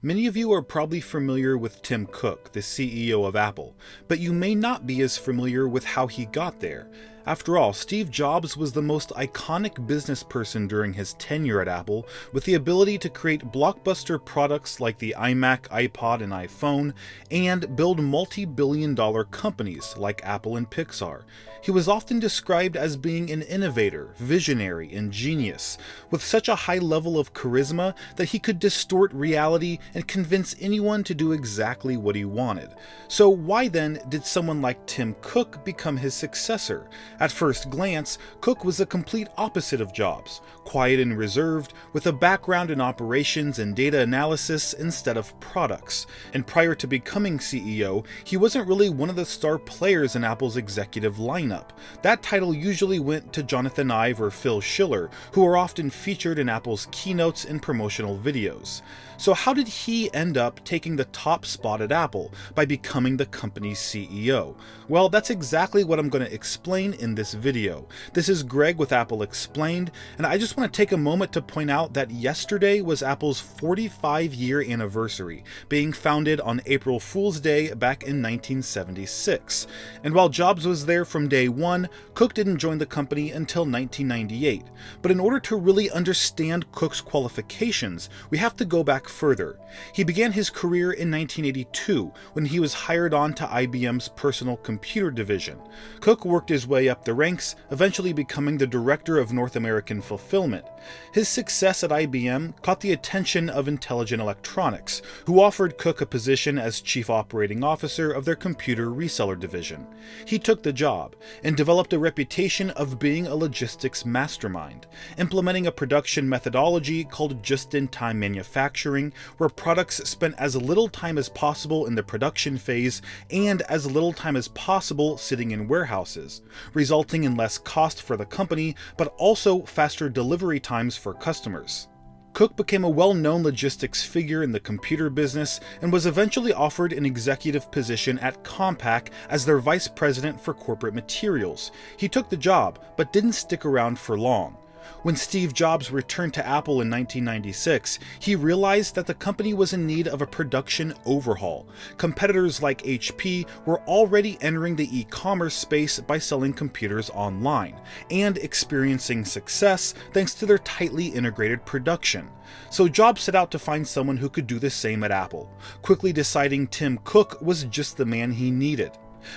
Many of you are probably familiar with Tim Cook, the CEO of Apple, but you may not be as familiar with how he got there. After all, Steve Jobs was the most iconic business person during his tenure at Apple, with the ability to create blockbuster products like the iMac, iPod, and iPhone, and build multi-billion-dollar companies like Apple and Pixar. He was often described as being an innovator, visionary, and genius, with such a high level of charisma that he could distort reality and convince anyone to do exactly what he wanted. So why then did someone like Tim Cook become his successor? At first glance, Cook was the complete opposite of Jobs, quiet and reserved, with a background in operations and data analysis instead of products. And prior to becoming CEO, he wasn't really one of the star players in Apple's executive lineup. That title usually went to Jonathan Ive or Phil Schiller, who are often featured in Apple's keynotes and promotional videos. So how did he end up taking the top spot at Apple by becoming the company's CEO? Well, that's exactly what I'm going to explain in this video. This is Greg with Apple Explained, and I just want to take a moment to point out that yesterday was Apple's 45-year anniversary, being founded on April Fool's Day back in 1976. And while Jobs was there from day one, Cook didn't join the company until 1998. But in order to really understand Cook's qualifications, we have to go back further. He began his career in 1982 when he was hired on to IBM's personal computer division. Cook worked his way up the ranks, eventually becoming the director of North American fulfillment. His success at IBM caught the attention of Intelligent Electronics, who offered Cook a position as chief operating officer of their computer reseller division. He took the job and developed a reputation of being a logistics mastermind, implementing a production methodology called just-in-time manufacturing, where products spent as little time as possible in the production phase and as little time as possible sitting in warehouses, resulting in less cost for the company, but also faster delivery times for customers. Cook became a well-known logistics figure in the computer business and was eventually offered an executive position at Compaq as their vice president for corporate materials. He took the job, but didn't stick around for long. When Steve Jobs returned to Apple in 1996, he realized that the company was in need of a production overhaul. Competitors like HP were already entering the e-commerce space by selling computers online, and experiencing success thanks to their tightly integrated production. So Jobs set out to find someone who could do the same at Apple, quickly deciding Tim Cook was just the man he needed.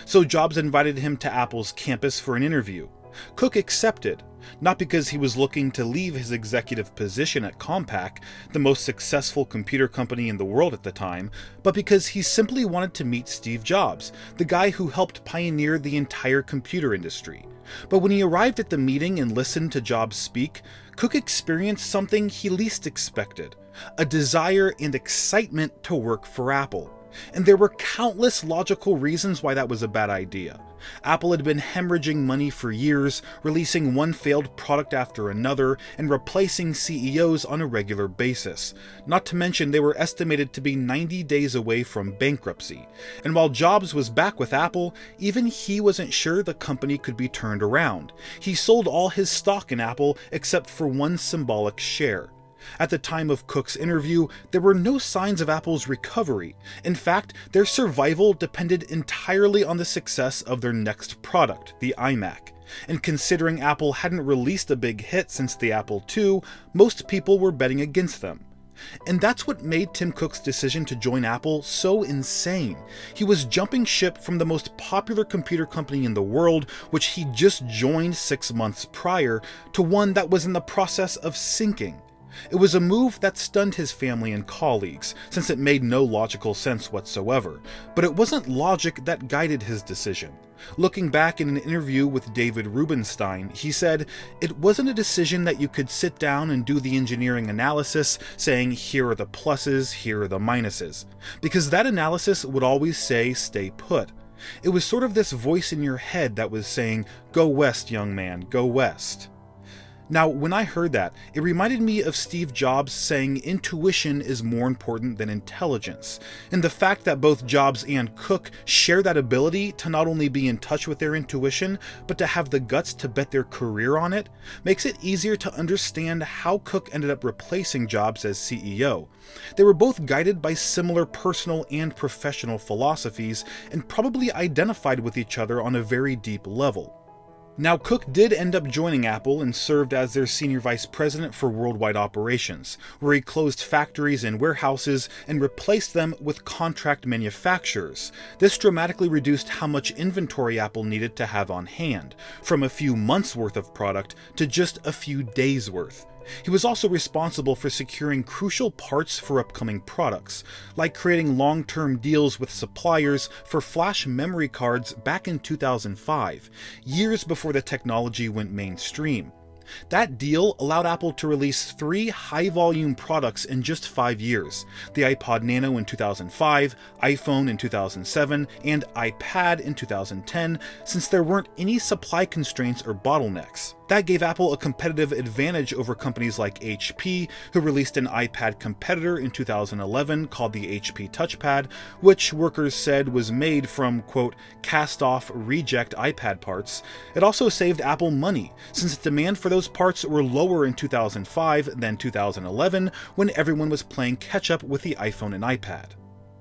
So Jobs invited him to Apple's campus for an interview. Cook accepted, not because he was looking to leave his executive position at Compaq, the most successful computer company in the world at the time, but because he simply wanted to meet Steve Jobs, the guy who helped pioneer the entire computer industry. But when he arrived at the meeting and listened to Jobs speak, Cook experienced something he least expected: a desire and excitement to work for Apple. And there were countless logical reasons why that was a bad idea. Apple had been hemorrhaging money for years, releasing one failed product after another, and replacing CEOs on a regular basis. Not to mention they were estimated to be 90 days away from bankruptcy. And while Jobs was back with Apple, even he wasn't sure the company could be turned around. He sold all his stock in Apple except for one symbolic share. At the time of Cook's interview, there were no signs of Apple's recovery. In fact, their survival depended entirely on the success of their next product, the iMac. And considering Apple hadn't released a big hit since the Apple II, most people were betting against them. And that's what made Tim Cook's decision to join Apple so insane. He was jumping ship from the most popular computer company in the world, which he just joined 6 months prior, to one that was in the process of sinking. It was a move that stunned his family and colleagues, since it made no logical sense whatsoever, but it wasn't logic that guided his decision. Looking back in an interview with David Rubenstein, he said, "It wasn't a decision that you could sit down and do the engineering analysis, saying here are the pluses, here are the minuses, because that analysis would always say stay put. It was sort of this voice in your head that was saying, go west, young man, go west." Now, when I heard that, it reminded me of Steve Jobs saying intuition is more important than intelligence, and the fact that both Jobs and Cook share that ability to not only be in touch with their intuition, but to have the guts to bet their career on it, makes it easier to understand how Cook ended up replacing Jobs as CEO. They were both guided by similar personal and professional philosophies, and probably identified with each other on a very deep level. Now, Cook did end up joining Apple and served as their senior vice president for worldwide operations, where he closed factories and warehouses and replaced them with contract manufacturers. This dramatically reduced how much inventory Apple needed to have on hand, from a few months' worth of product to just a few days' worth. He was also responsible for securing crucial parts for upcoming products, like creating long-term deals with suppliers for flash memory cards back in 2005, years before the technology went mainstream. That deal allowed Apple to release 3 high-volume products in just 5 years: the iPod Nano in 2005, iPhone in 2007, and iPad in 2010, since there weren't any supply constraints or bottlenecks. That gave Apple a competitive advantage over companies like HP, who released an iPad competitor in 2011 called the HP Touchpad, which workers said was made from, quote, cast-off reject iPad parts. It also saved Apple money, since demand for those parts were lower in 2005 than 2011, when everyone was playing catch-up with the iPhone and iPad.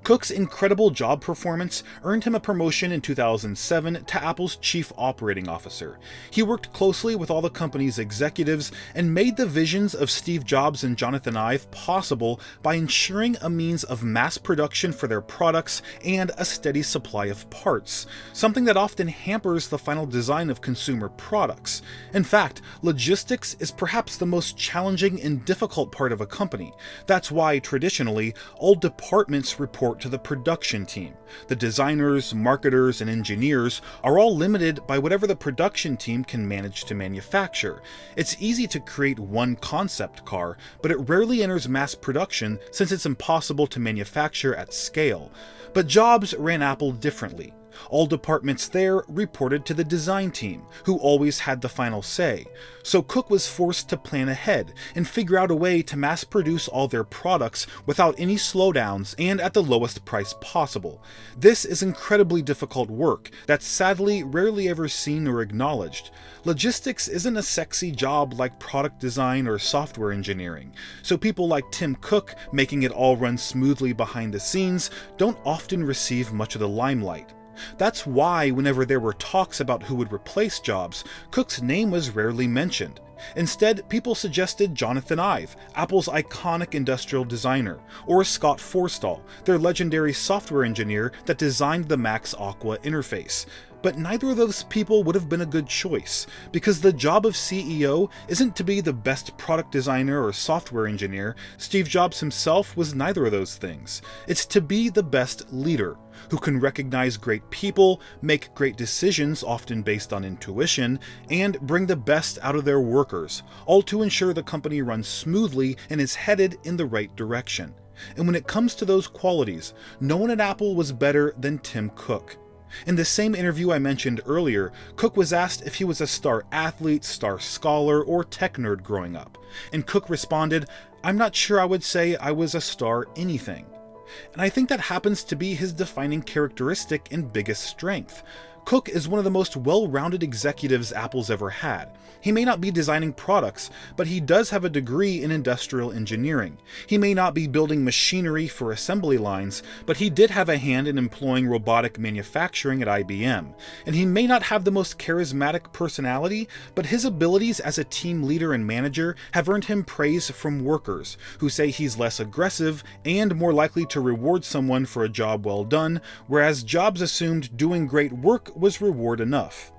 Cook's incredible job performance earned him a promotion in 2007 to Apple's Chief Operating Officer. He worked closely with all the company's executives and made the visions of Steve Jobs and Jonathan Ive possible by ensuring a means of mass production for their products and a steady supply of parts, something that often hampers the final design of consumer products. In fact, logistics is perhaps the most challenging and difficult part of a company. That's why, traditionally, all departments report to the production team. The designers, marketers, and engineers are all limited by whatever the production team can manage to manufacture. It's easy to create one concept car, but it rarely enters mass production since it's impossible to manufacture at scale. But Jobs ran Apple differently. All departments there reported to the design team, who always had the final say. So Cook was forced to plan ahead and figure out a way to mass produce all their products without any slowdowns and at the lowest price possible. This is incredibly difficult work that's sadly rarely ever seen or acknowledged. Logistics isn't a sexy job like product design or software engineering, so people like Tim Cook making it all run smoothly behind the scenes don't often receive much of the limelight. That's why whenever there were talks about who would replace Jobs, Cook's name was rarely mentioned. Instead, people suggested Jonathan Ive, Apple's iconic industrial designer, or Scott Forstall, their legendary software engineer that designed the Mac's Aqua interface. But neither of those people would have been a good choice, because the job of CEO isn't to be the best product designer or software engineer. Steve Jobs himself was neither of those things. It's to be the best leader, who can recognize great people, make great decisions often based on intuition, and bring the best out of their workers, all to ensure the company runs smoothly and is headed in the right direction. And when it comes to those qualities, no one at Apple was better than Tim Cook. In the same interview I mentioned earlier, Cook was asked if he was a star athlete, star scholar, or tech nerd growing up, and Cook responded, "I'm not sure I would say I was a star anything." And I think that happens to be his defining characteristic and biggest strength. Cook is one of the most well-rounded executives Apple's ever had. He may not be designing products, but he does have a degree in industrial engineering. He may not be building machinery for assembly lines, but he did have a hand in employing robotic manufacturing at IBM. And he may not have the most charismatic personality, but his abilities as a team leader and manager have earned him praise from workers, who say he's less aggressive and more likely to reward someone for a job well done, whereas Jobs assumed doing great work was reward enough.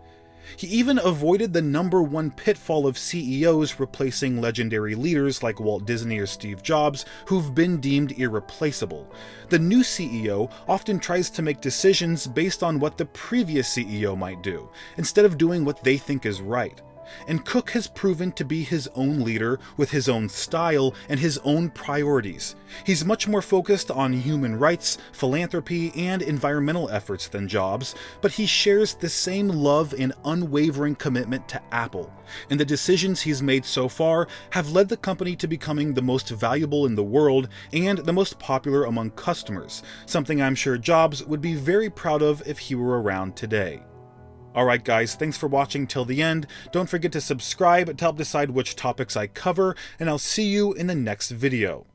He even avoided the #1 pitfall of CEOs replacing legendary leaders like Walt Disney or Steve Jobs, who've been deemed irreplaceable. The new CEO often tries to make decisions based on what the previous CEO might do, instead of doing what they think is right. and Cook has proven to be his own leader with his own style and his own priorities. He's much more focused on human rights, philanthropy, and environmental efforts than Jobs, but he shares the same love and unwavering commitment to Apple, and the decisions he's made so far have led the company to becoming the most valuable in the world and the most popular among customers, something I'm sure Jobs would be very proud of if he were around today. Alright guys, thanks for watching till the end. Don't forget to subscribe to help decide which topics I cover, and I'll see you in the next video.